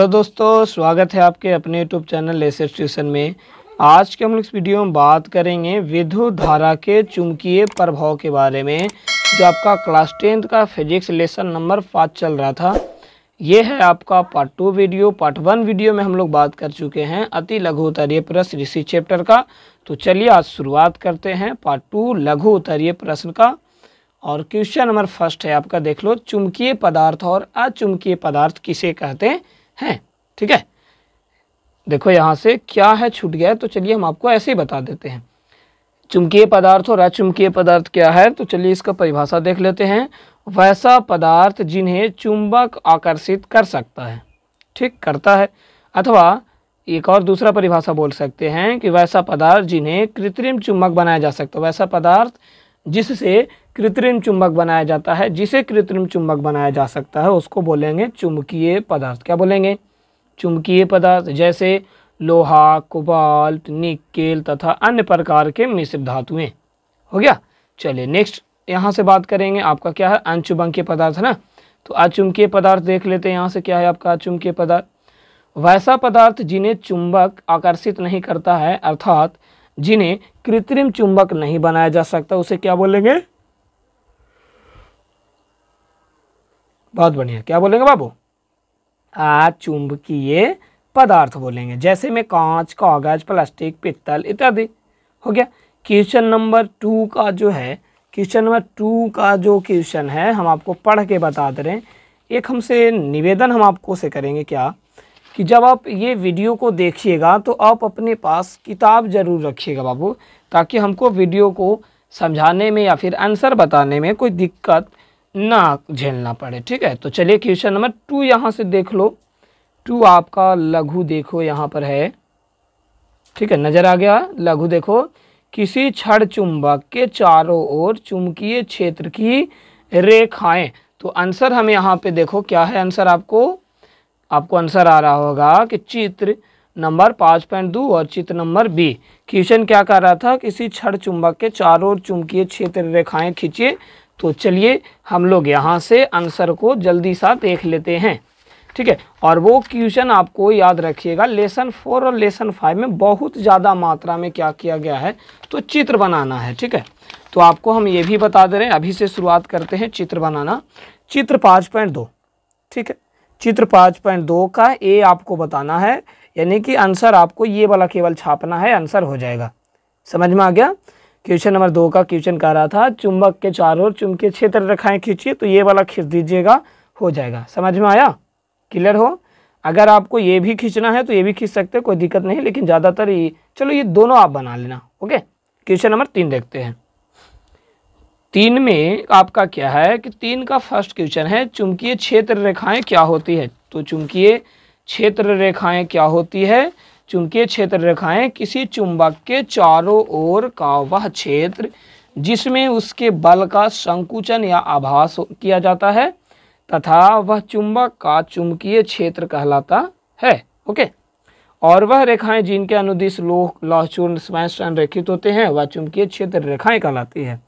दोस्तों, स्वागत है आपके अपने यूट्यूब चैनल लेसेस ट्यूशन में। आज के हम लोग इस वीडियो में बात करेंगे विद्युत धारा के चुंबकीय प्रभाव के बारे में, जो आपका क्लास 10th का फिजिक्स लेसन नंबर 5 चल रहा था। ये है आपका पार्ट 2 वीडियो। पार्ट 1 वीडियो में हम लोग बात कर चुके हैं अति लघु उत्तरीय प्रश्न इसी चैप्टर का। तो चलिए आज शुरुआत करते हैं पार्ट 2 लघु उत्तरीय प्रश्न का। और क्वेश्चन नंबर फर्स्ट है आपका, देख लो, चुंबकीय पदार्थ और अचुंबकीय पदार्थ किसे कहते हैं। ठीक है, देखो यहाँ से क्या है छूट गया है, तो चलिए हम आपको ऐसे ही बता देते हैं। चुंबकीय पदार्थ और अचुंबकीय पदार्थ क्या है, तो चलिए इसका परिभाषा देख लेते हैं। वैसा पदार्थ जिन्हें चुंबक आकर्षित कर सकता है, ठीक करता है, अथवा एक और दूसरा परिभाषा बोल सकते हैं कि वैसा पदार्थ जिन्हें कृत्रिम चुंबक बनाया जा सकता है। वैसा पदार्थ जिससे कृत्रिम चुंबक बनाया जाता है, जिसे कृत्रिम चुंबक बनाया जा सकता है, उसको बोलेंगे चुंबकीय पदार्थ। क्या बोलेंगे? चुंबकीय पदार्थ। जैसे लोहा, कोबाल्ट, निकेल तथा अन्य प्रकार के मिश्र धातुएं। हो गया। चलिए नेक्स्ट यहाँ से बात करेंगे। आपका क्या है? अचुंबकीय पदार्थ है ना। तो अचुंबकीय पदार्थ देख लेते हैं। यहाँ से क्या है आपका अचुंबकीय पदार्थ? वैसा पदार्थ जिन्हें चुंबक आकर्षित नहीं करता है, अर्थात जिन्हें कृत्रिम चुंबक नहीं बनाया जा सकता, उसे क्या बोलेंगे? बहुत बढ़िया, क्या बोलेंगे बाबू? अचुंबकीय पदार्थ बोलेंगे। जैसे में कांच, कागज, प्लास्टिक, पित्तल इत्यादि। हो गया। क्वेश्चन नंबर 2 का जो है, क्वेश्चन नंबर 2 का जो क्वेश्चन है हम आपको पढ़ के बता दे रहे हैं। एक हमसे निवेदन हम आपको से करेंगे क्या, कि जब आप ये वीडियो को देखिएगा तो आप अपने पास किताब जरूर रखिएगा बाबू, ताकि हमको वीडियो को समझाने में या फिर आंसर बताने में कोई दिक्कत ना झेलना पड़े। ठीक है, तो चलिए क्वेश्चन नंबर 2 यहाँ से देख लो। 2 आपका लघु देखो यहाँ पर है। ठीक है, नजर आ गया लघु? देखो, किसी छड़ चुंबक के चारों ओर चुंबकीय क्षेत्र की रेखाएं। तो आंसर हम यहाँ पे देखो क्या है आंसर, आपको आंसर आ रहा होगा कि चित्र नंबर 5.2 और चित्र नंबर बी। क्वेश्चन क्या कर रहा था? किसी छड़ चुंबक के चारों ओर चुंबकीय क्षेत्र रेखाएं खींचिए। तो चलिए हम लोग यहाँ से आंसर को जल्दी सा देख लेते हैं। ठीक है, और वो क्वेश्चन आपको याद रखिएगा, लेसन 4 और लेसन 5 में बहुत ज़्यादा मात्रा में क्या किया गया है, तो चित्र बनाना है। ठीक है, तो आपको हम ये भी बता दे रहे हैं, अभी से शुरुआत करते हैं चित्र बनाना। चित्र 5.2। ठीक है, चित्र 5.2 का ए आपको बताना है, यानी कि आंसर आपको ये वाला केवल छापना है, आंसर हो जाएगा। समझ में आ गया? क्वेश्चन नंबर 2 का क्वेश्चन कह रहा था चुंबक के चारों ओर चुंबकीय क्षेत्र रेखाएं खींचिए, तो ये वाला खींच दीजिएगा, हो जाएगा। समझ में आया? क्लियर हो? अगर आपको ये भी खींचना है तो ये भी खींच सकते हैं, कोई दिक्कत नहीं, लेकिन ज़्यादातर ये, चलो ये दोनों आप बना लेना। ओके, क्वेश्चन नंबर 3 देखते हैं। 3 में आपका क्या है कि 3 का फर्स्ट क्वेश्चन है चुंबकीय क्षेत्र रेखाएं क्या होती है। तो चुंबकीय क्षेत्र रेखाएं क्या होती है? चुंबकीय क्षेत्र रेखाएं किसी चुंबक के चारों ओर का वह क्षेत्र जिसमें उसके बल का संकुचन या आभास किया जाता है तथा वह चुंबक का चुंबकीय क्षेत्र कहलाता है। ओके, और वह रेखाएं जिनके अनुदिश लौह चूर्ण संरेखित होते हैं, वह चुंबकीय क्षेत्र रेखाएं कहलाती है।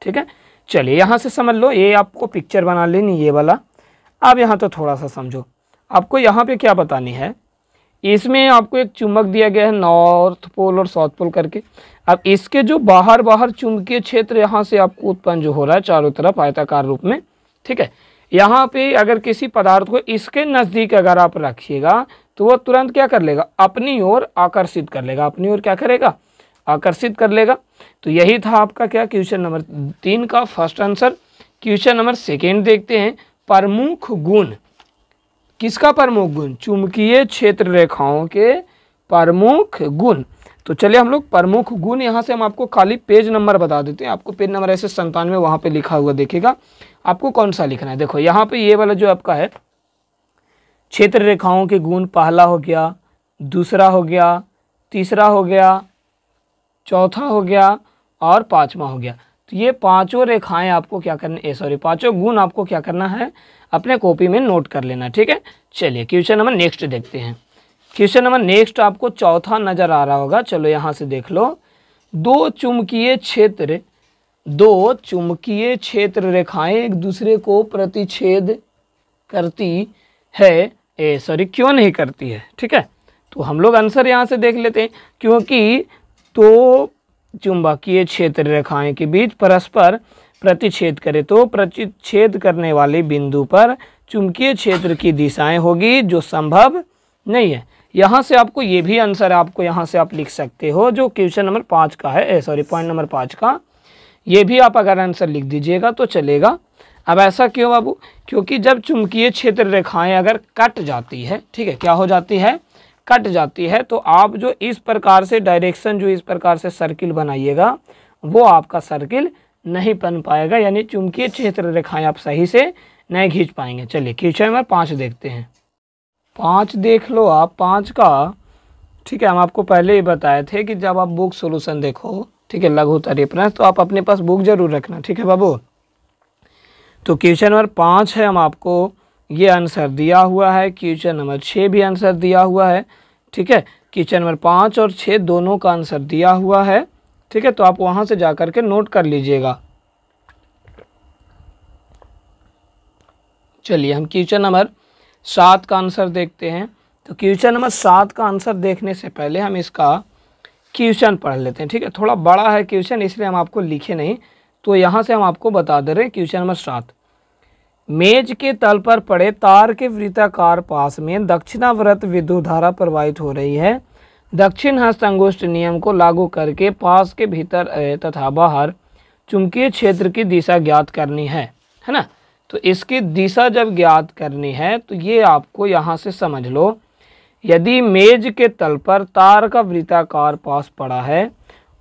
ठीक है, चलिए यहाँ से समझ लो, ये आपको पिक्चर बना लेनी ये वाला। अब यहाँ तो थोड़ा सा समझो, आपको यहाँ पे क्या बतानी है। इसमें आपको एक चुंबक दिया गया है नॉर्थ पोल और साउथ पोल करके। अब इसके जो बाहर चुंबकीय क्षेत्र यहाँ से आपको उत्पन्न जो हो रहा है चारों तरफ आयताकार रूप में। ठीक है, यहाँ पे अगर किसी पदार्थ को इसके नज़दीक अगर आप रखिएगा तो वह तुरंत क्या कर लेगा? अपनी ओर आकर्षित कर लेगा। अपनी ओर क्या करेगा? आकर्षित कर लेगा। तो यही था आपका क्या, क्वेश्चन नंबर 3 का फर्स्ट आंसर। क्वेश्चन नंबर 2 देखते हैं। प्रमुख गुण। किसका प्रमुख गुण? चुंबकीय क्षेत्र रेखाओं के प्रमुख गुण। तो चलिए हम लोग प्रमुख गुण, यहाँ से हम आपको खाली पेज नंबर बता देते हैं। आपको पेज नंबर ऐसे 97 वहाँ पे लिखा हुआ देखिएगा, आपको कौन सा लिखना है। देखो यहाँ पे ये वाला जो आपका है क्षेत्र रेखाओं के गुण, पहला हो गया, दूसरा हो गया, तीसरा हो गया, चौथा हो गया और 5वां हो गया। तो ये 5 रेखाएं आपको क्या करना, 5 गुण आपको क्या करना है, अपने कॉपी में नोट कर लेना। ठीक है, चलिए क्वेश्चन नंबर नेक्स्ट देखते हैं। क्वेश्चन नंबर नेक्स्ट आपको चौथा नजर आ रहा होगा, चलो यहाँ से देख लो। दो चुंबकीय क्षेत्र रेखाएं एक दूसरे को प्रतिच्छेद करती है क्यों नहीं करती है। ठीक है, तो हम लोग आंसर यहाँ से देख लेते हैं, क्योंकि तो चुंबकीय क्षेत्र रेखाएं के बीच परस्पर प्रतिच्छेद करे तो प्रतिच्छेद करने वाले बिंदु पर चुंबकीय क्षेत्र की दिशाएं होगी जो संभव नहीं है। यहाँ से आपको ये भी आंसर आपको यहाँ से आप लिख सकते हो जो क्वेश्चन नंबर 5 का है, पॉइंट नंबर 5 का, ये भी आप अगर आंसर लिख दीजिएगा तो चलेगा। अब ऐसा क्यों बाबू, क्योंकि जब चुंबकीय क्षेत्र रेखाएं अगर कट जाती है, ठीक है, क्या हो जाती है, कट जाती है, तो आप जो इस प्रकार से डायरेक्शन जो इस प्रकार से सर्किल बनाइएगा वो आपका सर्किल नहीं बन पाएगा, यानी चुंबकीय क्षेत्र रेखाएं आप सही से नहीं खींच पाएंगे। चलिए क्वेश्चन नंबर 5 देखते हैं। 5 देख लो आप, 5 का, ठीक है, हम आपको पहले ही बताए थे कि जब आप बुक सॉल्यूशन देखो, ठीक है, लघुत्तर रेफरेंस, तो आप अपने पास बुक जरूर रखना। ठीक है बाबू, तो क्वेश्चन नंबर 5 है, हम आपको ये आंसर दिया हुआ है। क्वेश्चन नंबर 6 भी आंसर दिया हुआ है। ठीक है, क्वेश्चन नंबर 5 और 6 दोनों का आंसर दिया हुआ है। ठीक है, तो आप वहाँ से जा कर के नोट कर लीजिएगा। चलिए हम क्वेश्चन नंबर 7 का आंसर देखते हैं। तो क्वेश्चन नंबर 7 का आंसर देखने से पहले हम इसका क्वेश्चन पढ़ लेते हैं। ठीक है, थोड़ा बड़ा है क्वेश्चन, इसलिए हम आपको लिखे नहीं, तो यहाँ से हम आपको बता दे रहे हैं। क्वेश्चन नंबर 7, मेज के तल पर पड़े तार के वृत्ताकार पास में दक्षिणावर्त विद्युत धारा प्रवाहित हो रही है। दक्षिण हस्त अंगुष्ठ नियम को लागू करके पास के भीतर तथा बाहर चुंबकीय क्षेत्र की दिशा ज्ञात करनी है ना। तो इसकी दिशा जब ज्ञात करनी है तो ये आपको यहाँ से समझ लो, यदि मेज के तल पर तार का वृत्ताकार पास पड़ा है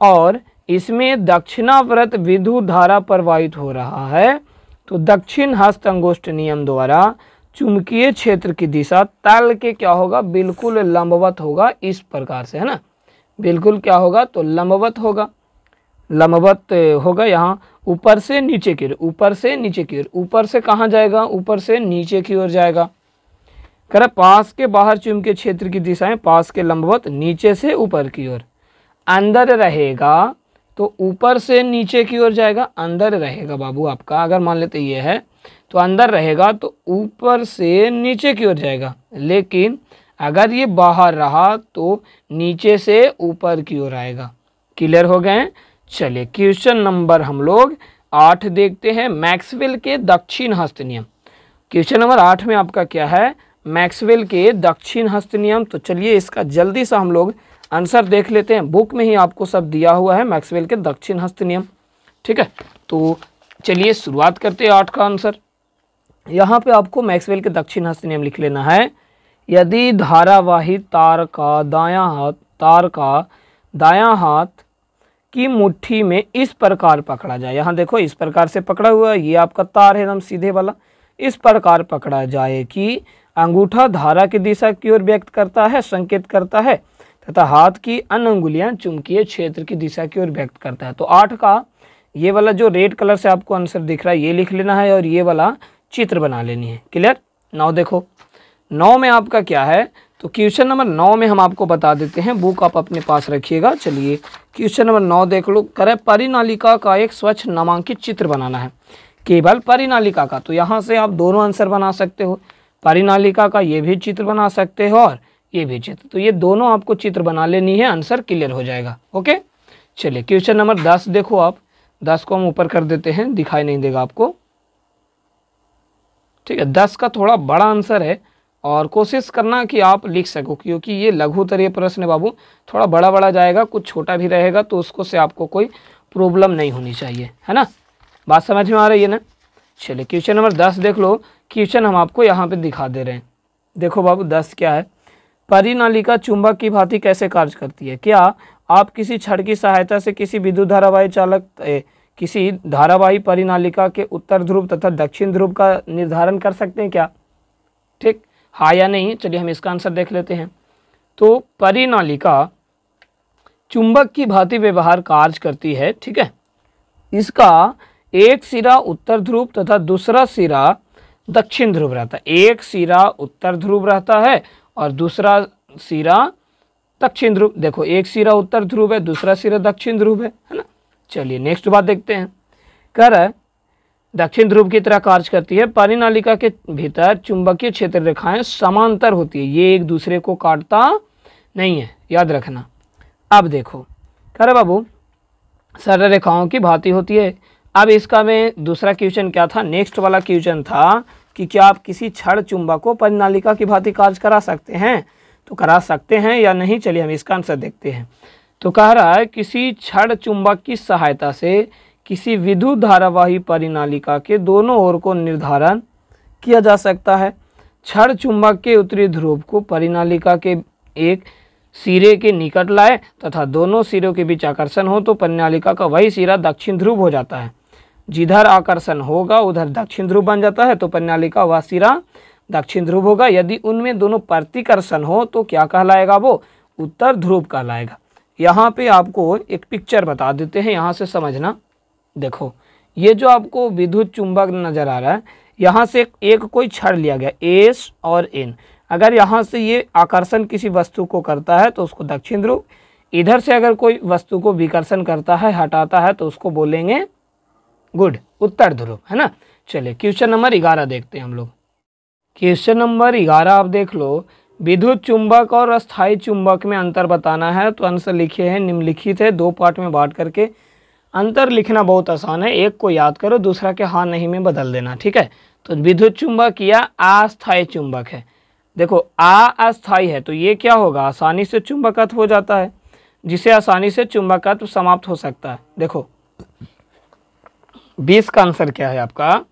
और इसमें दक्षिणावर्त विद्युत धारा प्रवाहित हो रहा है, तो दक्षिण हस्त अंगुष्ठ नियम द्वारा चुंबकीय क्षेत्र की दिशा तल के क्या होगा, बिल्कुल लंबवत होगा, इस प्रकार से, है ना। बिल्कुल क्या होगा, तो लंबवत होगा, लंबवत होगा। यहाँ ऊपर से नीचे की ओर, ऊपर से नीचे की ओर, ऊपर से कहाँ जाएगा, ऊपर से नीचे की ओर जाएगा। कह पास के बाहर चुंबकीय क्षेत्र की दिशाएं पास के लंबवत, नीचे से ऊपर की ओर। अंदर रहेगा तो ऊपर से नीचे की ओर जाएगा, अंदर रहेगा बाबू आपका, अगर मान लेते ये है तो अंदर रहेगा तो ऊपर से नीचे की ओर जाएगा, लेकिन अगर ये बाहर रहा तो नीचे से ऊपर की ओर आएगा। क्लियर हो गए। चलिए क्वेश्चन नंबर हम लोग 8 देखते हैं, मैक्सवेल के दक्षिण हस्त नियम। क्वेश्चन नंबर 8 में आपका क्या है, मैक्सवेल के दक्षिण हस्त नियम। तो चलिए इसका जल्दी से हम लोग आंसर देख लेते हैं। बुक में ही आपको सब दिया हुआ है, मैक्सवेल के दक्षिण हस्त नियम। ठीक है, तो चलिए शुरुआत करते हैं 8 का आंसर। यहाँ पे आपको मैक्सवेल के दक्षिण हस्त नियम लिख लेना है। यदि धारावाही तार का दायां हाथ की मुट्ठी में इस प्रकार पकड़ा जाए, यहाँ देखो इस प्रकार से पकड़ा हुआ है, ये आपका तार है एकदम सीधे वाला, इस प्रकार पकड़ा जाए कि अंगूठा धारा की दिशा की ओर व्यक्त करता है, संकेत करता है, तथा हाथ की अन्य अंगुलियां चुंबकीय क्षेत्र की दिशा की ओर व्यक्त करता है। तो 8 का ये वाला जो रेड कलर से आपको आंसर दिख रहा है ये लिख लेना है और ये वाला चित्र बना लेनी है। क्लियर। 9 देखो, 9 में आपका क्या है, तो क्वेश्चन नंबर 9 में हम आपको बता देते हैं, बुक आप अपने पास रखिएगा। चलिए क्वेश्चन नंबर 9 देख लो। करे परिनालिका का एक स्वच्छ नामांकित चित्र बनाना है, केवल परिनालिका का। तो यहाँ से आप दोनों आंसर बना सकते हो, परिनालिका का ये भी चित्र बना सकते हो और ये भी चित्र, तो ये दोनों आपको चित्र बना लेनी है, आंसर क्लियर हो जाएगा। ओके, चलिए क्वेश्चन नंबर 10 देखो आप। 10 को हम ऊपर कर देते हैं, दिखाई नहीं देगा आपको। ठीक है, 10 का थोड़ा बड़ा आंसर है और कोशिश करना कि आप लिख सको, क्योंकि ये लघुत्तरीय प्रश्न है बाबू, थोड़ा बड़ा बड़ा जाएगा, कुछ छोटा भी रहेगा, तो उसको से आपको कोई प्रॉब्लम नहीं होनी चाहिए, है ना। बात समझ में आ रही है ना। चलिए क्वेश्चन नंबर 10 देख लो। क्वेश्चन हम आपको यहाँ पे दिखा दे रहे हैं। देखो बाबू 10 क्या है, परिनालिका चुंबक की भांति कैसे कार्य करती है। क्या आप किसी छड़ की सहायता से किसी विद्युत किसी धारावाही परिनालिका के उत्तर ध्रुव तथा दक्षिण ध्रुव का निर्धारण कर सकते हैं क्या। ठीक, हाँ या नहीं। चलिए हम इसका आंसर देख लेते हैं। तो परिनालिका चुंबक की भांति व्यवहार कार्य करती है। ठीक है, इसका एक सिरा उत्तर ध्रुव तथा दूसरा सिरा दक्षिण ध्रुव रहता है। एक सिरा उत्तर ध्रुव रहता है और दूसरा सिरा दक्षिण ध्रुव। देखो एक सिरा उत्तर ध्रुव है, दूसरा सिरा दक्षिण ध्रुव है ना। चलिए नेक्स्ट बात देखते हैं। कर दक्षिण ध्रुव की तरह कार्य करती है। परिनालिका के भीतर चुंबकीय क्षेत्र रेखाएं समांतर होती है, ये एक दूसरे को काटता नहीं है, याद रखना। अब देखो करे बाबू, सरल रेखाओं की भांति होती है। अब इसका में दूसरा क्वेश्चन क्या था, नेक्स्ट वाला क्वेश्चन था कि क्या आप किसी छड़ चुंबक को परिनालिका की भांति कार्य करा सकते हैं, तो करा सकते हैं या नहीं। चलिए हम इसका आंसर देखते हैं। तो कह रहा है किसी छड़ चुंबक की सहायता से किसी विद्युत धारावाही परिनालिका के दोनों ओर को निर्धारण किया जा सकता है। छड़ चुंबक के उत्तरी ध्रुव को परिनालिका के एक सिरे के निकट लाए तथा दोनों सिरों के बीच आकर्षण हो तो परिनालिका का वही सिरा दक्षिण ध्रुव हो जाता है। जिधर आकर्षण होगा उधर दक्षिण ध्रुव बन जाता है, तो परिनालिका वह सिरा दक्षिण ध्रुव होगा। यदि उनमें दोनों प्रतिकर्षण हो तो क्या कहलाएगा, वो उत्तर ध्रुव कहलाएगा। यहाँ पे आपको एक पिक्चर बता देते हैं, यहाँ से समझना। देखो ये जो आपको विद्युत चुंबक नजर आ रहा है, यहाँ से एक कोई छड़ लिया गया एस और एन। अगर यहाँ से ये आकर्षण किसी वस्तु को करता है तो उसको दक्षिण ध्रुव, इधर से अगर कोई वस्तु को विकर्षण करता है, हटाता है, तो उसको बोलेंगे गुड उत्तर ध्रुव, है ना। चलिए क्वेश्चन नंबर 11 देखते हैं हम लोग। क्वेश्चन नंबर 11 आप देख लो, विद्युत चुंबक और अस्थायी चुंबक में अंतर बताना है। तो आंसर लिखे हैं निम्नलिखित है, 2 पार्ट में बांट करके। अंतर लिखना बहुत आसान है, एक को याद करो, दूसरा के हाँ नहीं में बदल देना, ठीक है। तो विद्युत चुंबक या अस्थायी चुंबक है। देखो अस्थायी है तो ये क्या होगा, आसानी से चुंबकत्व हो जाता है, जिसे आसानी से चुंबकत्व समाप्त हो सकता है। देखो 20 का आंसर क्या है आपका,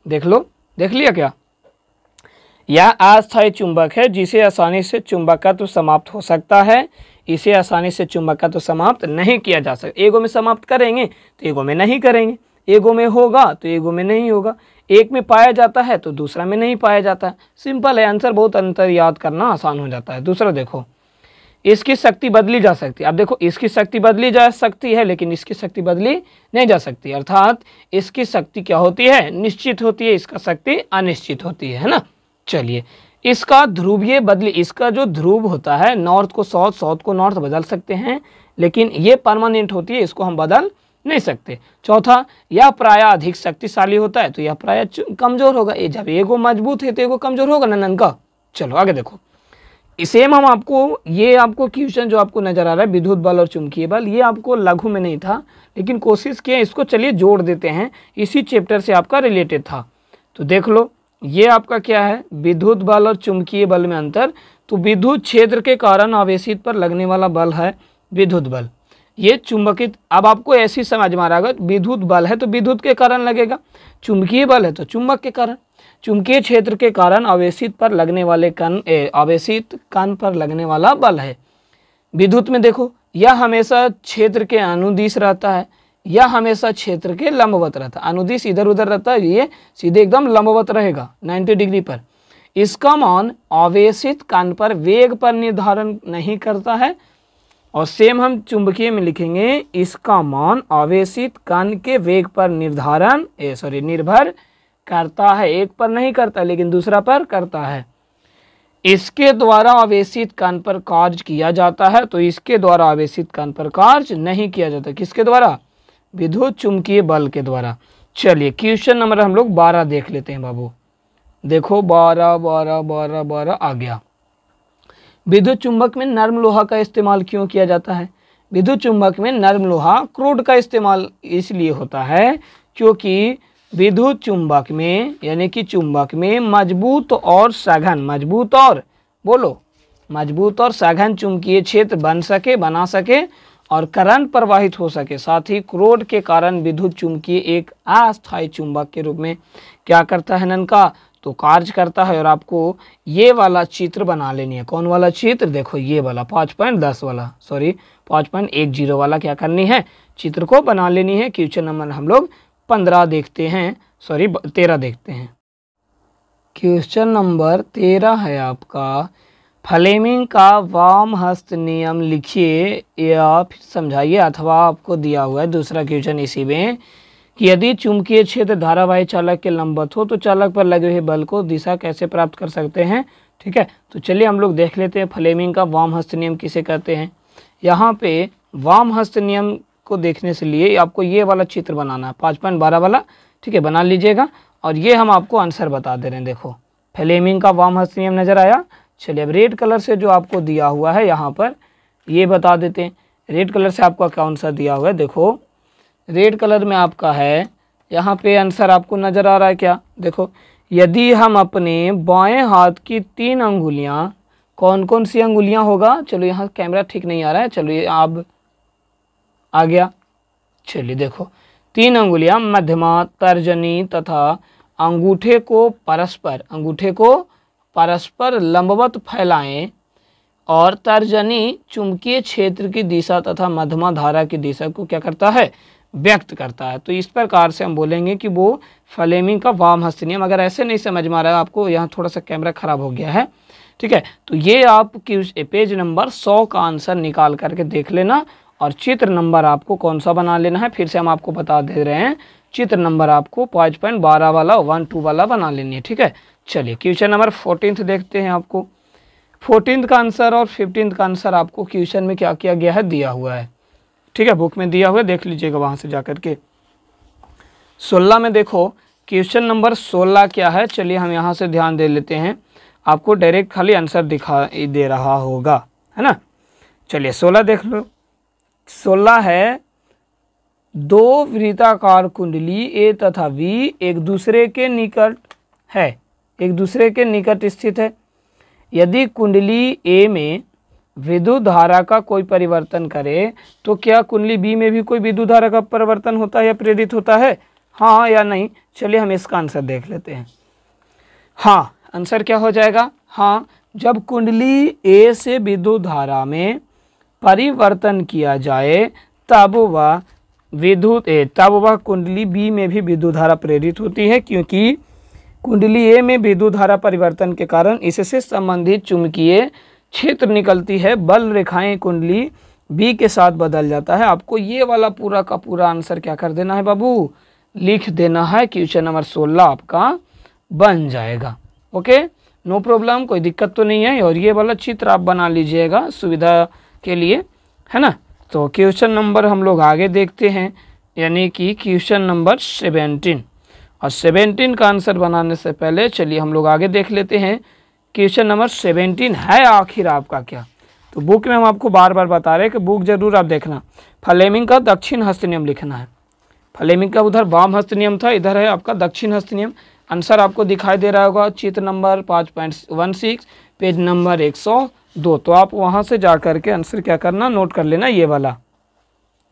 देख लो, देख लिया क्या। यह अस्थायी चुंबक है जिसे आसानी से चुंबकत्व समाप्त हो सकता है, इसे आसानी से चुंबकत्व समाप्त नहीं किया जा सकता। एगो में समाप्त करेंगे तो एगो में नहीं करेंगे, एगो में होगा तो एगो में नहीं होगा, एक में पाया जाता है तो दूसरा में नहीं पाया जाता है। सिंपल है आंसर, बहुत अंतर याद करना आसान हो जाता है। दूसरा देखो, इसकी शक्ति बदली जा सकती है। अब देखो इसकी शक्ति बदली जा सकती है लेकिन इसकी शक्ति बदली नहीं जा सकती, अर्थात इसकी शक्ति क्या होती है, निश्चित होती है, इसका शक्ति अनिश्चित होती है ना। चलिए इसका ध्रुवीय बदली, इसका जो ध्रुव होता है नॉर्थ को साउथ, साउथ को नॉर्थ बदल सकते हैं, लेकिन ये परमानेंट होती है, इसको हम बदल नहीं सकते। चौथा, यह प्राय अधिक शक्तिशाली होता है तो यह प्राय कमजोर होगा। ये जब एगो मजबूत है तो एगो कमजोर होगा ना ननका। चलो आगे देखो, सेम हम आपको ये आपको क्वेश्चन जो आपको नजर आ रहा है विद्युत बल और चुंबकीय बल, ये आपको लघु में नहीं था लेकिन कोशिश किया इसको, चलिए जोड़ देते हैं, इसी चैप्टर से आपका रिलेटेड था। तो देख लो ये आपका क्या है, विद्युत बल और चुंबकीय बल में अंतर। तो विद्युत क्षेत्र के कारण आवेशित पर लगने वाला बल है विद्युत बल, ये चुंबकित। अब आपको ऐसी समझ में आ रहा है, विद्युत बल है तो विद्युत के कारण लगेगा, चुंबकीय बल है तो चुंबक के कारण। चुंबकीय क्षेत्र के कारण आवेशित पर लगने वाले कण, आवेशित कण पर लगने वाला बल है। विद्युत में देखो यह हमेशा क्षेत्र के अनुदिश रहता है, यह हमेशा क्षेत्र के लंबवत रहता है। अनुदिश इधर उधर रहता है, ये सीधे एकदम लंबवत रहेगा 90 डिग्री पर। इसका मान आवेशित कण पर वेग पर निर्धारण नहीं करता है। और सेम हम चुंबकीय में लिखेंगे, इसका मान आवेशित कण के वेग पर निर्भर करता है, एक पर नहीं करता लेकिन दूसरा पर करता है। इसके द्वारा आवेशित कण पर कार्य किया जाता है, तो इसके द्वारा आवेशित कण पर कार्य नहीं किया जाता। किसके द्वारा, विद्युत चुंबकीय बल के द्वारा। चलिए क्वेश्चन नंबर हम लोग 12 देख लेते हैं बाबू। देखो 12 आ गया। विद्युत चुंबक में नर्म लोहा का इस्तेमाल क्यों किया जाता है। विद्युत चुंबक में नर्म लोहा क्रोड का इस्तेमाल इसलिए होता है क्योंकि विद्युत चुंबक में यानी कि चुंबक में मजबूत और सघन चुंबकीय क्षेत्र बना सके और करंट प्रवाहित हो सके। साथ ही क्रोड के कारण विद्युत चुंबकीय एक अस्थायी चुंबक के रूप में क्या करता है ननका, तो कार्य करता है। और आपको ये वाला चित्र बना लेनी है। कौन वाला चित्र, देखो ये वाला 5.10 वाला क्या करनी है, चित्र को बना लेनी है। क्वेश्चन नंबर हम लोग 13 देखते हैं, 13 देखते हैं। क्वेश्चन नंबर 13 है आपका, फ्लेमिंग का वाम हस्त नियम लिखिए या फिर समझाइए, अथवा आपको दिया हुआ है दूसरा क्वेश्चन इसी में कि यदि चुंबकीय क्षेत्र धारावाही चालक के लंबवत हो तो चालक पर लगे हुए बल को दिशा कैसे प्राप्त कर सकते हैं। ठीक है, तो चलिए हम लोग देख लेते हैं फ्लेमिंग का वाम हस्त नियम किसे कहते हैं। यहाँ पे वाम हस्त नियम को देखने से लिए आपको ये वाला चित्र बनाना है, 5.12 वाला ठीक है, बना लीजिएगा। और ये हम आपको आंसर बता दे रहे हैं, देखो फ्लेमिंग का वाम हस्त नियम नज़र आया। चलिए अब रेड कलर से जो आपको दिया हुआ है यहाँ पर ये बता देते हैं। रेड कलर से आपका कौन सा दिया हुआ है, देखो रेड कलर में आपका है यहाँ पे आंसर आपको नज़र आ रहा है क्या, देखो यदि हम अपने बाएं हाथ की 3 अंगुलियाँ, कौन कौन सी अंगुलियाँ होगा, चलो यहाँ कैमरा ठीक नहीं आ रहा है, चलो ये आप आ गया। चलिए देखो 3 अंगुलियाँ मध्यमा, तर्जनी तथा अंगूठे को परस्पर लंबवत फैलाएं और तर्जनी चुंबकीय क्षेत्र की दिशा तथा मध्यमा धारा की दिशा को क्या करता है, व्यक्त करता है। तो इस प्रकार से हम बोलेंगे कि वो फ्लेमिंग का वाम हस्त नियम। अगर ऐसे नहीं समझ में आ रहा है आपको, यहाँ थोड़ा सा कैमरा खराब हो गया है, ठीक है, तो ये आप पेज नंबर 100 का आंसर निकाल करके देख लेना और चित्र नंबर आपको कौन सा बना लेना है, फिर से हम आपको बता दे रहे हैं, चित्र नंबर आपको 5.12 वाला 1-2 वाला बना लेनी है, ठीक है। चलिए क्वेश्चन नंबर 14 देखते हैं। आपको 14 का आंसर और 15 का आंसर आपको क्वेश्चन में क्या किया गया है, दिया हुआ है, ठीक है, बुक में दिया हुआ है, देख लीजिएगा वहाँ से जाकर के। 16 में देखो क्वेश्चन नंबर 16 क्या है, चलिए हम यहाँ से ध्यान दे लेते हैं, आपको डायरेक्ट खाली आंसर दिखाई दे रहा होगा, है ना। चलिए 16 देख लो। 16 है 2 वृत्ताकार कुंडली ए तथा बी एक दूसरे के निकट स्थित है। यदि कुंडली ए में विद्युत धारा का कोई परिवर्तन करे तो क्या कुंडली बी में भी कोई विद्युत धारा का परिवर्तन होता है या प्रेरित होता है, हाँ या नहीं। चलिए हम इसका आंसर देख लेते हैं। हाँ, आंसर क्या हो जाएगा, हाँ, जब कुंडली ए से विद्युत धारा में परिवर्तन किया जाए तब वह कुंडली बी में भी विद्युत धारा प्रेरित होती है, क्योंकि कुंडली ए में विद्युत धारा परिवर्तन के कारण इससे संबंधित चुंबकीय क्षेत्र निकलती है, बल रेखाएं कुंडली बी के साथ बदल जाता है। आपको ये वाला पूरा का पूरा आंसर क्या कर देना है बाबू, लिख देना है। क्वेश्चन नंबर 16 आपका बन जाएगा। ओके, नो प्रॉब्लम, कोई दिक्कत तो नहीं है। और ये वाला चित्र आप बना लीजिएगा सुविधा के लिए, है ना। तो क्वेश्चन नंबर हम लोग आगे देखते हैं, यानी कि क्वेश्चन नंबर 17। और 17 का आंसर बनाने से पहले चलिए हम लोग आगे देख लेते हैं। क्वेश्चन नंबर 17 है आखिर आपका क्या, तो बुक में हम आपको बार बार बता रहे हैं कि बुक जरूर आप देखना। फ्लेमिंग का दक्षिण हस्त नियम लिखना है। फ्लेमिंग का उधर वाम हस्त नियम था, इधर है आपका दक्षिण हस्त नियम। आंसर आपको दिखाई दे रहा होगा, चित्र नंबर 5.16 पेज नंबर 102। तो आप वहाँ से जा कर के आंसर क्या करना, नोट कर लेना। ये वाला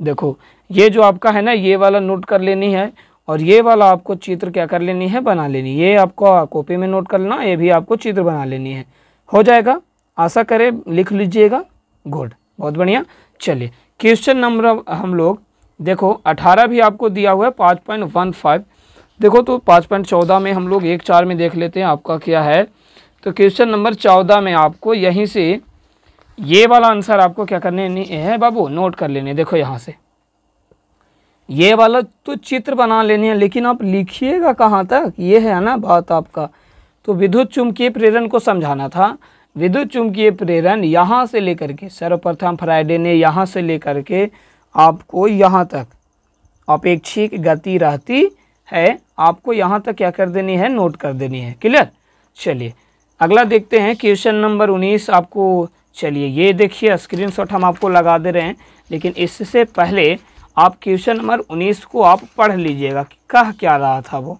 देखो, ये जो आपका है ना, ये वाला नोट कर लेनी है, और ये वाला आपको चित्र क्या कर लेनी है, बना लेनी। ये आपको कॉपी में नोट कर लेना, ये भी आपको चित्र बना लेनी है। हो जाएगा, आशा करें लिख लीजिएगा। गुड, बहुत बढ़िया। चलिए क्वेश्चन नंबर हम लोग देखो 18 भी आपको दिया हुआ है 5.15। देखो तो 5.14 में हम लोग 1-4 में देख लेते हैं आपका क्या है। तो क्वेश्चन नंबर 14 में आपको यहीं से ये वाला आंसर आपको क्या करने है बाबू, नोट कर लेने। देखो यहाँ से ये वाला तो चित्र बना लेनी है, लेकिन आप लिखिएगा कहाँ तक, ये है ना बात आपका। तो विद्युत चुंबकीय प्रेरण को समझाना था। विद्युत चुंबकीय प्रेरण यहाँ से लेकर के सर्वप्रथम फ्राइडे ने यहाँ से लेकर के आपको यहाँ तक अपेक्षिक गति रहती है, आपको यहाँ तक क्या कर देनी है, नोट कर देनी है। क्लियर। चलिए अगला देखते हैं क्वेश्चन नंबर 19 आपको। चलिए ये देखिए स्क्रीनशॉट हम आपको लगा दे रहे हैं, लेकिन इससे पहले आप क्वेश्चन नंबर 19 को आप पढ़ लीजिएगा कि कह क्या रहा था वो।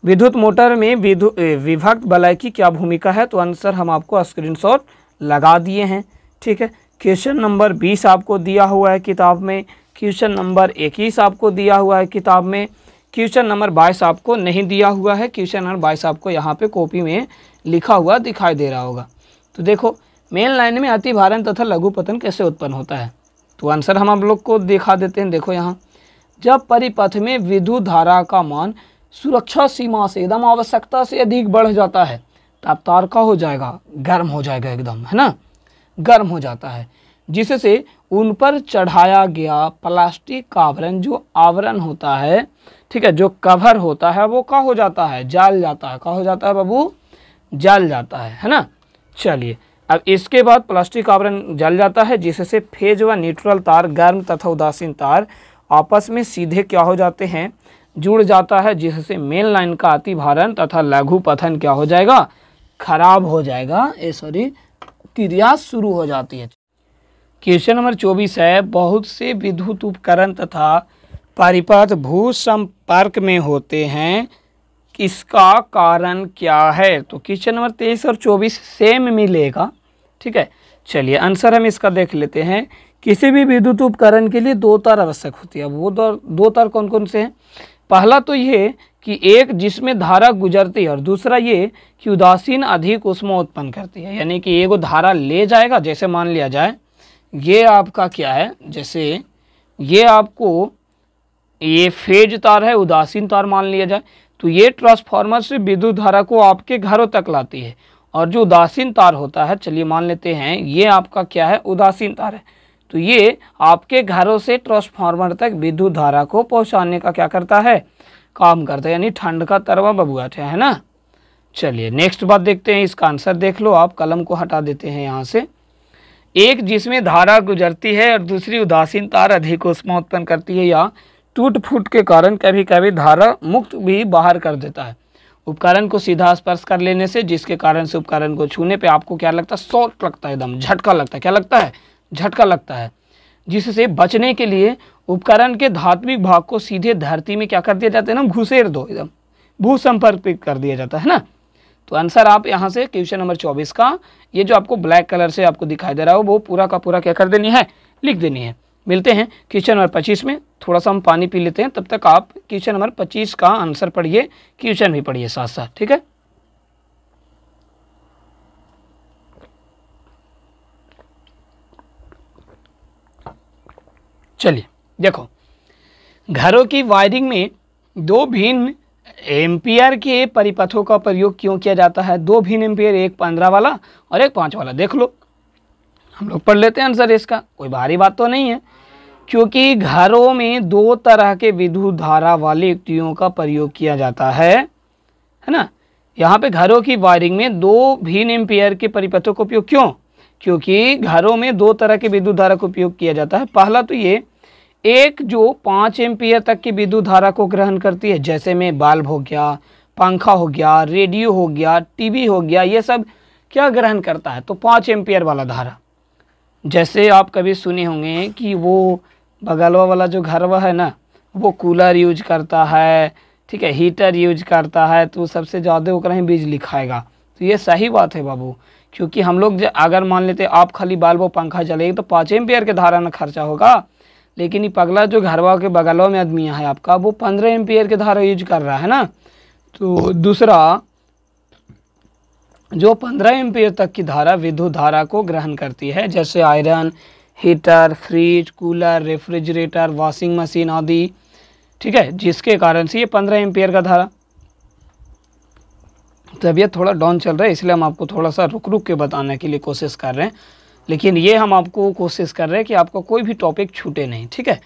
विद्युत मोटर में विभक्त वलय की क्या भूमिका है, तो आंसर हम आपको स्क्रीनशॉट लगा दिए हैं। ठीक है, क्वेश्चन नंबर 20 आपको दिया हुआ है किताब में, क्वेश्चन नंबर 21 आपको दिया हुआ है किताब में, क्वेश्चन नंबर 22 आपको नहीं दिया हुआ है। क्वेश्चन नंबर 22 आपको यहाँ पे कॉपी में लिखा हुआ दिखाई दे रहा होगा। तो देखो मेन लाइन में अति भारण तथा लघु पतन कैसे उत्पन्न होता है, तो आंसर हम आप लोग को दिखा देते हैं। देखो यहाँ, जब परिपथ में विद्युत धारा का मान सुरक्षा सीमा से एकदम आवश्यकता से अधिक बढ़ जाता है, तब तार का हो जाएगा, गर्म हो जाएगा एकदम, है ना, गर्म हो जाता है, जिससे उन पर चढ़ाया गया प्लास्टिक का आवरण, जो आवरण होता है, ठीक है, जो कवर होता है, वो क्या हो जाता है, जल जाता है। क्या हो जाता है बाबू, जल जाता है ना। चलिए अब इसके बाद प्लास्टिक आवरण जल जाता है, जिससे फेज व न्यूट्रल तार, गर्म तथा उदासीन तार आपस में सीधे क्या हो जाते हैं, जुड़ जाता है, जिससे मेन लाइन का अति भारण तथा लघु पतन क्या हो जाएगा, खराब हो जाएगा, क्रिया शुरू हो जाती है। क्वेश्चन नंबर 24 है, बहुत से विद्युत उपकरण तथा परिपथ भू संपर्क में होते हैं, इसका कारण क्या है। तो क्वेश्चन नंबर 23 और 24 सेम मिलेगा, ठीक है। चलिए आंसर हम इसका देख लेते हैं। किसी भी विद्युत उपकरण के लिए दो तार आवश्यक होती है। अब वो दो तार कौन कौन से हैं? पहला तो ये कि एक जिसमें धारा गुजरती है और दूसरा ये कि उदासीन अधिक ऊष्मा उत्पन्न करती है, यानी कि एक धारा ले जाएगा। जैसे मान लिया जाए ये आपका क्या है, जैसे ये आपको ये फेज तार है, उदासीन तार मान लिया जाए, तो ये ट्रांसफार्मर से विद्युत धारा को आपके घरों तक लाती है। और जो उदासीन तार होता है, चलिए मान लेते हैं ये आपका क्या है, उदासीन तार है, तो ये आपके घरों से ट्रांसफार्मर तक विद्युत धारा को पहुंचाने का क्या करता है, काम करता है, यानी ठंड का तरवा बबुआ है ना। चलिए नेक्स्ट बात देखते हैं, इसका आंसर देख लो आप, कलम को हटा देते हैं यहाँ से। एक जिसमें धारा गुजरती है और दूसरी उदासीन तार अधिक ऊष्मा उत्पन्न करती है या टूट फूट के कारण कभी कभी धारा मुक्त भी बाहर कर देता है उपकरण को सीधा स्पर्श कर लेने से, जिसके कारण से उपकरण को छूने पे आपको क्या लगता है, शॉक लगता है, एकदम झटका लगता है। क्या लगता है? झटका लगता है। जिससे बचने के लिए उपकरण के धात्विक भाग को सीधे धरती में क्या कर दिया जाता है ना, घुसेड़ दो, एकदम भू संपर्कित कर दिया जाता है ना। तो आंसर आप यहाँ से क्वेश्चन नंबर 24 का ये जो आपको ब्लैक कलर से आपको दिखाई दे रहा हो, वो पूरा का पूरा क्या कर देनी है, लिख देनी है। मिलते हैं क्वेश्चन नंबर 25 में। थोड़ा सा हम पानी पी लेते हैं, तब तक आप क्वेश्चन नंबर 25 का आंसर पढ़िए, क्वेश्चन भी पढ़िए साथ साथ, ठीक है। चलिए देखो, घरों की वायरिंग में दो भिन्न एम्पियर के परिपथों का प्रयोग क्यों किया जाता है। दो भिन्न एम्पियर, एक 15 वाला और एक 5 वाला। देख लो, हम लोग पढ़ लेते हैं आंसर इसका, कोई भारी बात तो नहीं है। क्योंकि घरों में दो तरह के विद्युत धारा वाले युक्तियों का प्रयोग किया जाता है ना। यहाँ पे घरों की वायरिंग में दो भिन्न एम्पियर के परिपथों का उपयोग क्यों, क्योंकि घरों में दो तरह के विद्युत धारा का उपयोग किया जाता है। पहला तो ये, एक जो 5 एम्पियर तक की विद्युत धारा को ग्रहण करती है, जैसे में बल्ब हो गया, पंखा हो गया, रेडियो हो गया, टीवी हो गया, ये सब क्या ग्रहण करता है, तो 5 एम्पियर वाला धारा। जैसे आप कभी सुने होंगे कि वो बगलवा वाला जो घर है ना, वो कूलर यूज करता है, ठीक है, हीटर यूज करता है, तो सबसे ज़्यादा वो कहीं बिजली खाएगा। तो ये सही बात है बाबू, क्योंकि हम लोग अगर मान लेते आप खाली बल्ब और पंखा चलेगी तो 5 एम्पियर के धारा ना खर्चा होगा, लेकिन ये पगला जो घरवा के बगलवा में आदमी है आपका, वो 15 एम्पियर के धारा यूज कर रहा है ना। तो दूसरा जो 15 एम्पियर तक की धारा विद्युत धारा को ग्रहण करती है, जैसे iron, heater, fridge, cooler, refrigerator, washing machine आदि, ठीक है, जिसके कारण से ये 15 एम्पियर का धारा। तबीयत थोड़ा डाउन चल रहा है, इसलिए हम आपको थोड़ा सा रुक रुक के बताने के लिए कोशिश कर रहे हैं, लेकिन ये हम आपको कोशिश कर रहे हैं कि आपको कोई भी टॉपिक छूटे नहीं, ठीक है।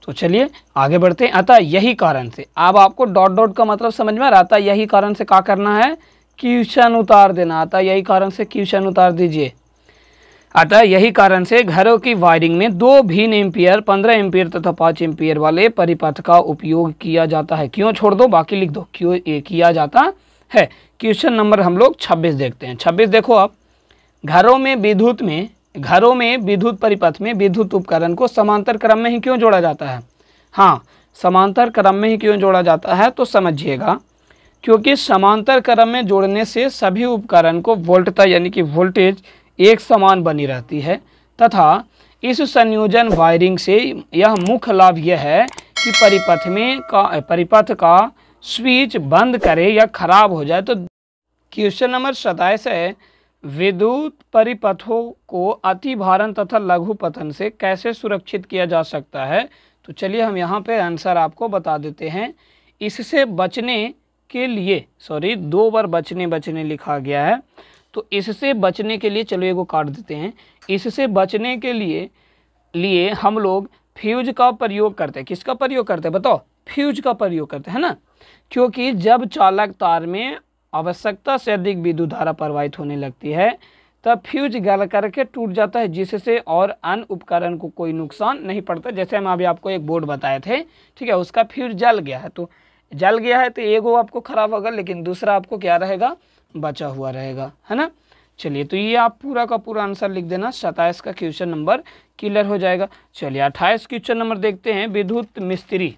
तो चलिए आगे बढ़ते हैं। अतः यही कारण से, अब आपको डॉट डॉट का मतलब समझ में आ रहा था, यही कारण से क्या करना है, क्वेश्चन उतार देना। अतः यही कारण से क्वेश्चन उतार दीजिए। अतः यही कारण से घरों की वायरिंग में दो भिन्न एम्पियर, 15 एम्पियर तथा 5 एम्पियर वाले परिपथ का उपयोग किया जाता है। क्यों छोड़ दो, बाकी लिख दो, क्यों ये किया जाता है। क्वेश्चन नंबर हम लोग 26 देखते हैं। 26 देखो आप, घरों में विद्युत परिपथ में विद्युत उपकरण को समांतर क्रम में ही क्यों जोड़ा जाता है। हाँ, समांतर क्रम में ही क्यों जोड़ा जाता है, तो समझिएगा, क्योंकि समांतर क्रम में जोड़ने से सभी उपकरण को वोल्टता यानी कि वोल्टेज एक समान बनी रहती है, तथा इस संयोजन वायरिंग से यह मुख्य लाभ यह है कि परिपथ का स्विच बंद करे या खराब हो जाए। तो क्वेश्चन नंबर 27 है, विद्युत परिपथों को अति भारण तथा लघु पतन से कैसे सुरक्षित किया जा सकता है। तो चलिए हम यहाँ पे आंसर आपको बता देते हैं। इससे बचने के लिए, सॉरी 2 बार बचने लिखा गया है, तो इससे बचने के लिए चलो एगो काट देते हैं। इससे बचने के लिए हम लोग फ्यूज का प्रयोग करते हैं। किसका प्रयोग करते हैं बताओ, फ्यूज का प्रयोग करते हैं ना, क्योंकि जब चालक तार में आवश्यकता से अधिक विद्युत धारा प्रवाहित होने लगती है तब फ्यूज गल करके टूट जाता है, जिससे और अन्य उपकरण को कोई नुकसान नहीं पड़ता। जैसे हम अभी आपको एक बोर्ड बताए थे, ठीक है, उसका फ्यूज जल गया है, तो जल गया है तो एगो आपको खराब होगा, लेकिन दूसरा आपको क्या रहेगा, बचा हुआ रहेगा, है ना। चलिए तो ये आप पूरा का पूरा आंसर लिख देना, 27 का क्वेश्चन नंबर क्लियर हो जाएगा। चलिए 28 क्वेश्चन नंबर देखते हैं, विद्युत मिस्त्री।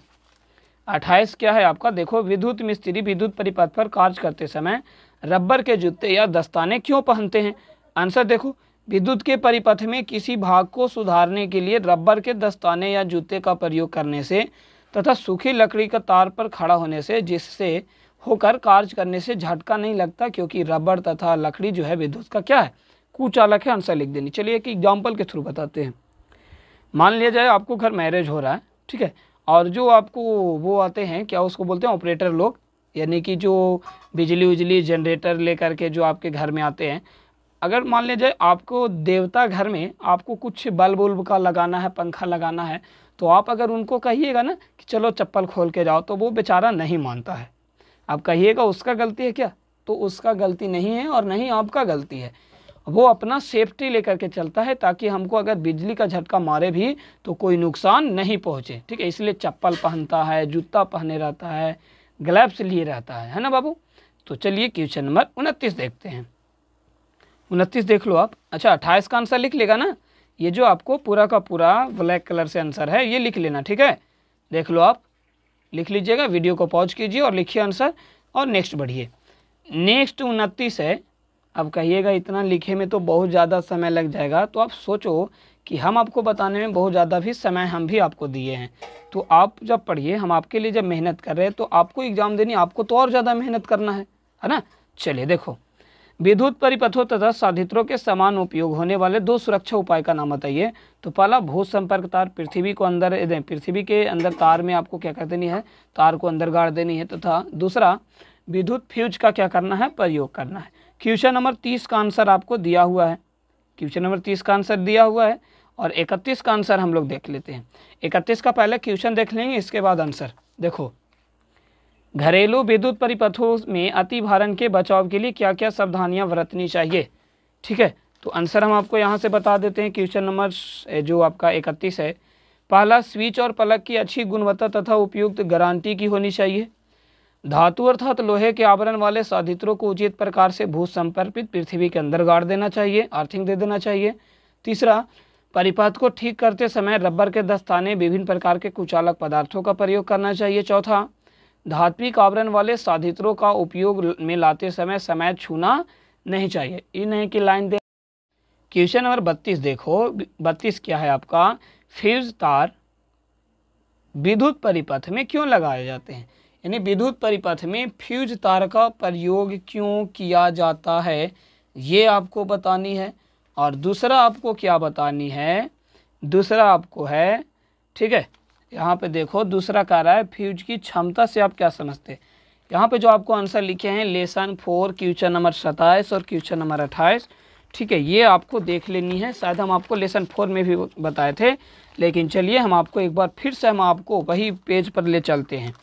28 क्या है आपका, देखो, विद्युत मिस्त्री विद्युत परिपथ पर कार्य करते समय रबर के जूते या दस्ताने क्यों पहनते हैं। आंसर देखो, विद्युत के परिपथ में किसी भाग को सुधारने के लिए रबर के दस्ताने या जूते का प्रयोग करने से तथा सूखी लकड़ी का तार पर खड़ा होने से, जिससे होकर कार्य करने से झटका नहीं लगता, क्योंकि रबर तथा लकड़ी जो है विद्युत का क्या है, कुचालक है। आंसर लिख देनी। चलिए एक एग्जाम्पल के थ्रू बताते हैं। मान लिया जाए आपको घर मैरिज हो रहा है, ठीक है, और जो आपको वो आते हैं, क्या उसको बोलते हैं, ऑपरेटर लोग, यानी कि जो बिजली उजली जनरेटर लेकर के जो आपके घर में आते हैं। अगर मान लिया जाए आपको देवता घर में आपको कुछ बल्ब उल्ब का लगाना है, पंखा लगाना है, तो आप अगर उनको कहिएगा ना कि चलो चप्पल खोल के जाओ, तो वो बेचारा नहीं मानता है। आप कहिएगा उसका गलती है क्या, तो उसका गलती नहीं है और नहीं आपका गलती है। वो अपना सेफ्टी लेकर के चलता है, ताकि हमको अगर बिजली का झटका मारे भी तो कोई नुकसान नहीं पहुँचे, ठीक है। इसलिए चप्पल पहनता है, जूता पहने रहता है, ग्लव्स लिए रहता है ना बाबू। तो चलिए क्वेश्चन नंबर 29 देखते हैं। 29 देख लो आप। अच्छा 28 का आंसर लिख लेगा ना, ये जो आपको पूरा का पूरा ब्लैक कलर से आंसर है ये लिख लेना, ठीक है। देख लो आप, लिख लीजिएगा, वीडियो को पॉज कीजिए और लिखिए आंसर और नेक्स्ट बढ़िए। नेक्स्ट 29 है। अब कहिएगा इतना लिखे में तो बहुत ज़्यादा समय लग जाएगा, तो आप सोचो कि हम आपको बताने में बहुत ज़्यादा भी समय हम भी आपको दिए हैं, तो आप जब पढ़िए, हम आपके लिए जब मेहनत कर रहे हैं, तो आपको एग्जाम देनी, आपको तो और ज़्यादा मेहनत करना है ना। चलिए देखो, विद्युत परिपथों तथा साधित्रों के समान उपयोग होने वाले 2 सुरक्षा उपाय का नाम बताइए। तो पहला, भू संपर्क तार, पृथ्वी के अंदर तार में आपको क्या कर देनी है, तार को अंदर गाड़ देनी है, तथा दूसरा विद्युत फ्यूज का क्या करना है, प्रयोग करना है। क्वेश्चन नंबर 30 का आंसर आपको दिया हुआ है, क्वेश्चन नंबर 30 का आंसर दिया हुआ है, और 31 का आंसर हम लोग देख लेते हैं। 31 का पहले क्वेश्चन देख लेंगे, इसके बाद आंसर। देखो, घरेलू विद्युत परिपथों में अति भारण के बचाव के लिए क्या क्या सावधानियां बरतनी चाहिए, ठीक है। तो आंसर हम आपको यहाँ से बता देते हैं। क्वेश्चन नंबर जो आपका 31 है, पहला, स्विच और प्लग की अच्छी गुणवत्ता तथा उपयुक्त गारंटी की होनी चाहिए। धातु अर्थात लोहे के आवरण वाले साधित्रों को उचित प्रकार से भू संपर्कित पृथ्वी के अंदर गाड़ देना चाहिए, अर्थिंग दे देना चाहिए। तीसरा, परिपथ को ठीक करते समय रबर के दस्ताने, विभिन्न प्रकार के कुचालक पदार्थों का प्रयोग करना चाहिए। चौथा, धात्विक आवरण वाले साधित्रों का उपयोग में लाते समय छूना नहीं चाहिए। ये नहीं कि लाइन दे। क्वेश्चन नंबर 32 देखो, 32 क्या है आपका, फ्यूज तार विद्युत परिपथ में क्यों लगाए जाते हैं, यानी विद्युत परिपथ में फ्यूज तार का प्रयोग क्यों किया जाता है, ये आपको बतानी है। और दूसरा आपको क्या बतानी है, दूसरा आपको है, ठीक है, यहाँ पे देखो दूसरा कह रहा है फ्यूज की क्षमता से आप क्या समझते हैं। यहाँ पे जो आपको आंसर लिखे हैं लेसन 4 क्वेश्चन नंबर 27 और क्वेश्चन नंबर 28, ठीक है, ये आपको देख लेनी है। शायद हम आपको लेसन 4 में भी बताए थे, लेकिन चलिए हम आपको एक बार फिर से हम आपको वही पेज पर ले चलते हैं।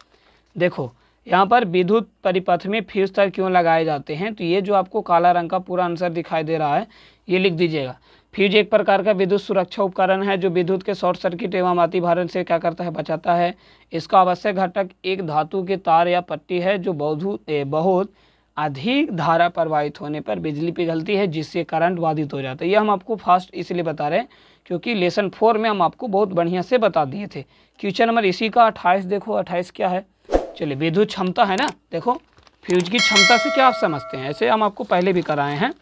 देखो यहाँ पर विद्युत परिपथ में फ्यूज तार क्यों लगाए जाते हैं, तो ये जो आपको काला रंग का पूरा आंसर दिखाई दे रहा है ये लिख दीजिएगा। फ्यूज एक प्रकार का विद्युत सुरक्षा उपकरण है जो विद्युत के शॉर्ट सर्किट एवं अति भारण से क्या करता है, बचाता है। इसका आवश्यक घटक एक धातु के तार या पट्टी है जो बहुत अधिक धारा प्रवाहित होने पर बिजली पिघलती है, जिससे करंट बाधित हो जाता है। ये हम आपको फास्ट इसलिए बता रहे हैं क्योंकि लेसन 4 में हम आपको बहुत बढ़िया से बता दिए थे। क्वेश्चन नंबर इसी का 28 देखो, 28 क्या है, चलिए विद्युत क्षमता है ना। देखो फ्यूज की क्षमता से क्या आप समझते हैं, ऐसे हम आपको पहले भी कराए हैं।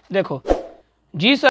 देखो जी सर,